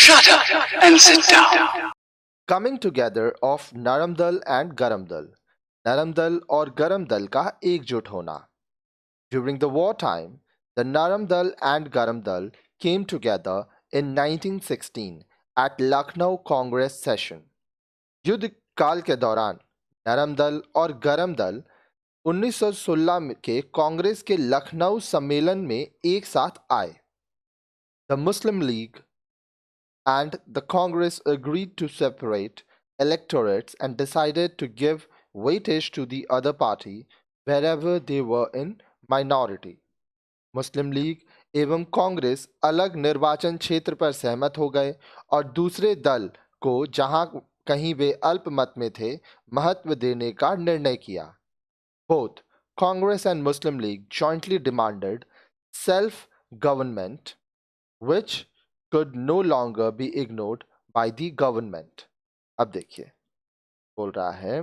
Shut up and sit down. Coming together of Naramdal and Garamdal. Naramdal और Garamdal का एकजुट होना. During the wartime, the Naramdal and Garamdal came together in 1916 at Lucknow Congress session. युद्ध काल के दौरान नरमदल और गरमदल 1916 के कांग्रेस के लखनऊ सम्मेलन में एक साथ आए. The Muslim League and the Congress agreed to separate electorates and decided to give weightage to the other party wherever they were in minority. Muslim league एवं कांग्रेस अलग निर्वाचन क्षेत्र पर सहमत हो गए और दूसरे दल को जहां कहीं वे अल्पमत में थे महत्व देने का निर्णय किया. Both Congress and Muslim League jointly demanded self-government, which could no longer be ignored by the government. अब देखिए बोल रहा है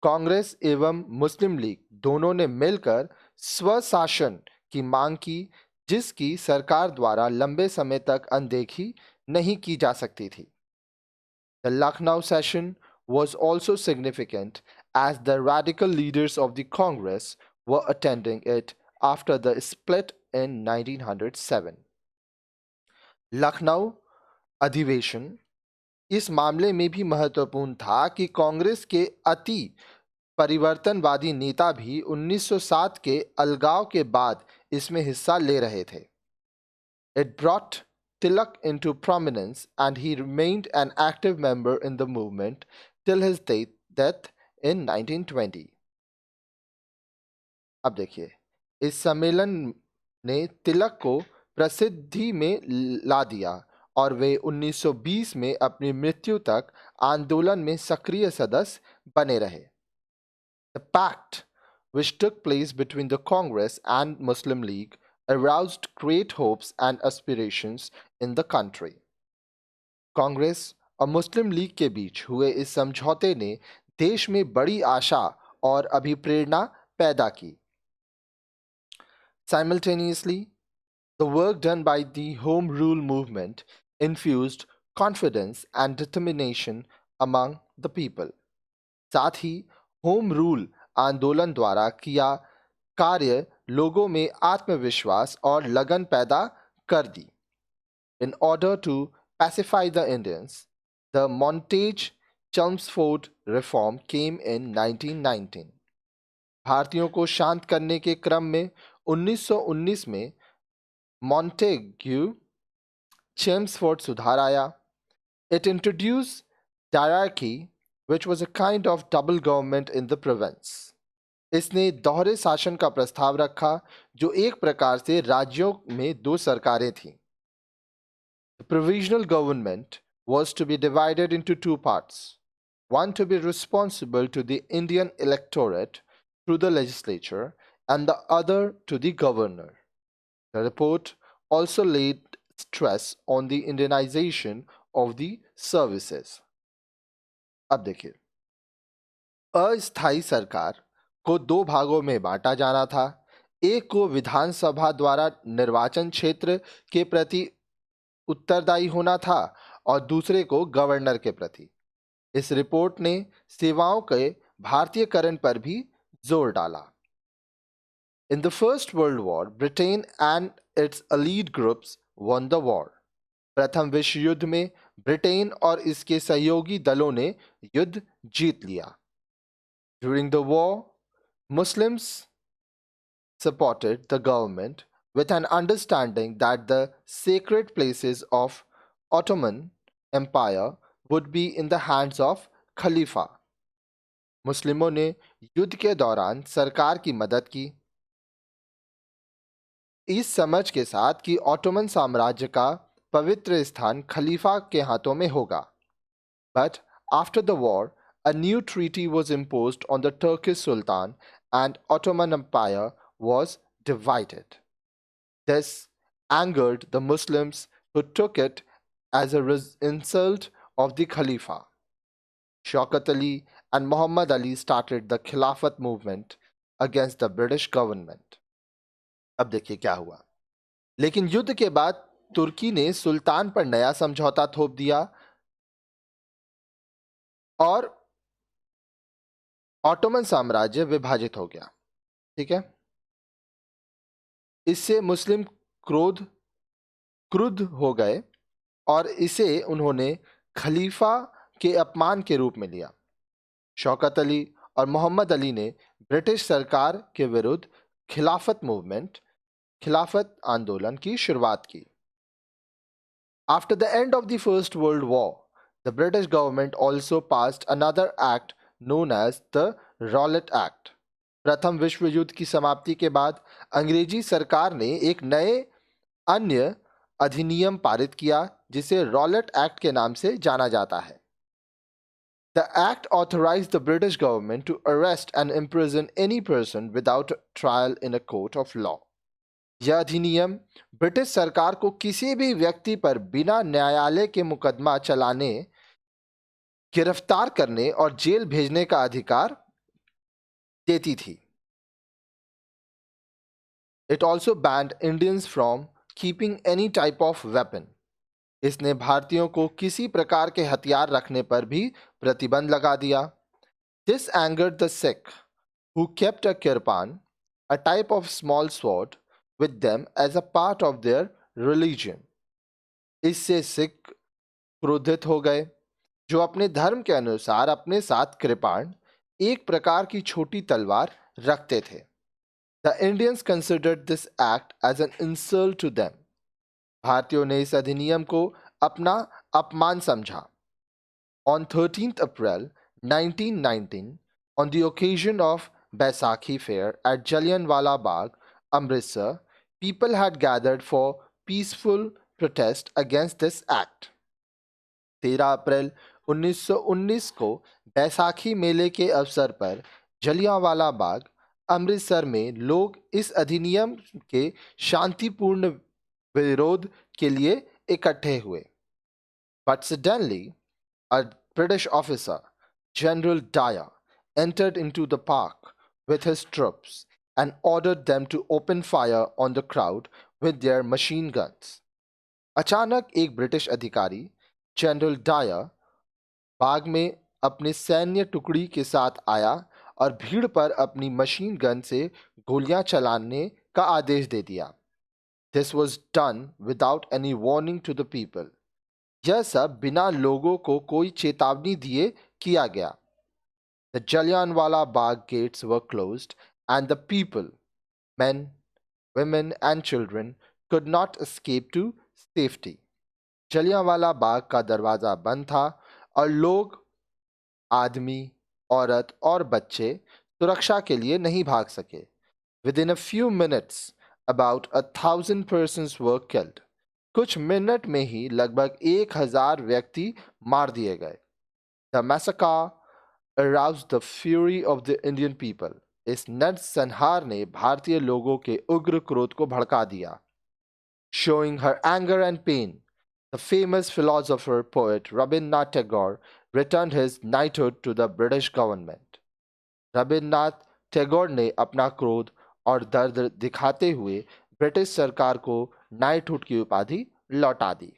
कांग्रेस एवं मुस्लिम लीग दोनों ने मिलकर स्वशासन की मांग की जिसकी सरकार द्वारा लंबे समय तक अनदेखी नहीं की जा सकती थी. The Lucknow session was also significant as the radical leaders of the Congress were attending it after the split in 1907. Lucknow अधिवेशन इस मामले में भी महत्वपूर्ण था कि कांग्रेस के अति परिवर्तनवादी नेता भी 1907 के अलगाव के बाद इसमें हिस्सा ले रहे थे. It brought Tilak into prominence and he remained an active member in the movement till his death in 1920. अब देखिए इस सम्मेलन ने तिलक को प्रसिद्धि में ला दिया और वे 1920 में अपनी मृत्यु तक आंदोलन में सक्रिय सदस्य बने रहे. The pact which took place between the Congress and Muslim League aroused great hopes and aspirations in the country. Congress और मुस्लिम लीग के बीच हुए इस समझौते ने देश में बड़ी आशा और अभिप्रेरणा पैदा की. Simultaneously, the work done by the Home Rule movement infused confidence and determination among the people. साथ ही होम रूल आंदोलन द्वारा किया कार्य लोगों में आत्मविश्वास और लगन पैदा कर दी. In order to pacify the Indians, the Montague-Chelmsford reform came in 1919. भारतीयों को शांत करने के क्रम में 1919 में Montague-Chelmsford सुधार आया. It introduced diarchy, which was a kind of double government in the province. इसने दोहरे शासन का प्रस्ताव रखा जो एक प्रकार से राज्यों में दो सरकारें थीं. The provisional government was to be divided into two parts, one to be responsible to the Indian electorate through the legislature and the other to the governor. The report also laid stress on the Indianization of the services. अब देखिए अस्थायी सरकार को दो भागों में बांटा जाना था. एक को विधानसभा द्वारा निर्वाचन क्षेत्र के प्रति उत्तरदायी होना था और दूसरे को गवर्नर के प्रति. इस रिपोर्ट ने सेवाओं के भारतीयकरण पर भी जोर डाला. In the First World War, Britain and its allied groups won the war. प्रथम विश्व युद्ध में ब्रिटेन और इसके सहयोगी दलों ने युद्ध जीत लिया. During the war, Muslims supported the government with an understanding that the sacred places of Ottoman Empire would be in the hands of खलीफा. मुस्लिमों ने युद्ध के दौरान सरकार की मदद की इस समझ के साथ कि ऑटोमन साम्राज्य का पवित्र स्थान खलीफा के हाथों में होगा. But after the war, a new treaty was imposed on the Turkish Sultan and Ottoman Empire was divided. This angered the Muslims who took it as a insult of the Khalifa. Shaukat Ali and Muhammad Ali started the Khilafat movement against the British government. अब देखिए क्या हुआ. लेकिन युद्ध के बाद तुर्की ने सुल्तान पर नया समझौता थोप दिया और ऑटोमन साम्राज्य विभाजित हो गया। ठीक है, इससे मुस्लिम क्रुद्ध हो गए और इसे उन्होंने खलीफा के अपमान के रूप में लिया। शौकत अली और मोहम्मद अली ने ब्रिटिश सरकार के विरुद्ध खिलाफत आंदोलन की शुरुआत की। After the end of the First World War, the British government also passed another act known as the Rowlatt Act. प्रथम विश्व युद्ध की समाप्ति के बाद अंग्रेजी सरकार ने एक अन्य अधिनियम पारित किया जिसे रॉलेट एक्ट के नाम से जाना जाता है। The act authorized the British government to arrest and imprison any person without trial in a court of law. यह अधिनियम ब्रिटिश सरकार को किसी भी व्यक्ति पर बिना न्यायालय के मुकदमा चलाने, गिरफ्तार करने और जेल भेजने का अधिकार देती थी। It also banned Indians from keeping any type of weapon. इसने भारतीयों को किसी प्रकार के हथियार रखने पर भी प्रतिबंध लगा दिया। This angered the Sikh, who kept a kirpan, a type of small sword, with them as a part of their religion. इससे सिख क्रोधित हो गए जो अपने धर्म के अनुसार अपने साथ कृपाण, एक प्रकार की छोटी तलवार रखते थे। The Indians considered this act as an insult to them. भारतीयों ने इस अधिनियम को अपना अपमान समझा। On 13th April 1919, on the occasion of Baisakhi fair at Jallianwala Bagh, Amritsar, people had gathered for peaceful protest against this act. 13 अप्रैल 1919 को बैसाखी मेले के अवसर पर जलियांवाला बाग, अमृतसर में लोग इस अधिनियम के शांतिपूर्ण विरोध के लिए इकट्ठे हुए। But suddenly, a British officer, General Dyer, entered into the park with his troops and ordered them to open fire on the crowd with their machine guns. अचानक एक ब्रिटिश अधिकारी जनरल डायर बाग में अपने सैन्य टुकड़ी के साथ आया और भीड़ पर अपनी मशीन गन से गोलियां चलाने का आदेश दे दिया। This was done without any warning to the people. यह सब बिना लोगों को कोई चेतावनी दिए किया गया। The Jallianwala Bagh gates were closed and the people, men, women and children, could not escape to safety. Jallianwala Bagh का दरवाजा बंद था और लोग, आदमी, औरत और बच्चे सुरक्षा के लिए नहीं भाग सके। Within a few minutes, about 1,000 persons were killed. कुछ मिनट में ही लगभग 1,000 व्यक्ति मार दिए गए। The massacre aroused the fury of the Indian people. इस नरसंहार ने भारतीय लोगों के उग्र क्रोध को भड़का दिया। Showing her anger and pain, the famous philosopher poet Rabindranath Tagore returned his knighthood to the British government. Rabindranath Tagore ने अपना क्रोध और दर्द दिखाते हुए ब्रिटिश सरकार को नाइटहुड की उपाधि लौटा दी।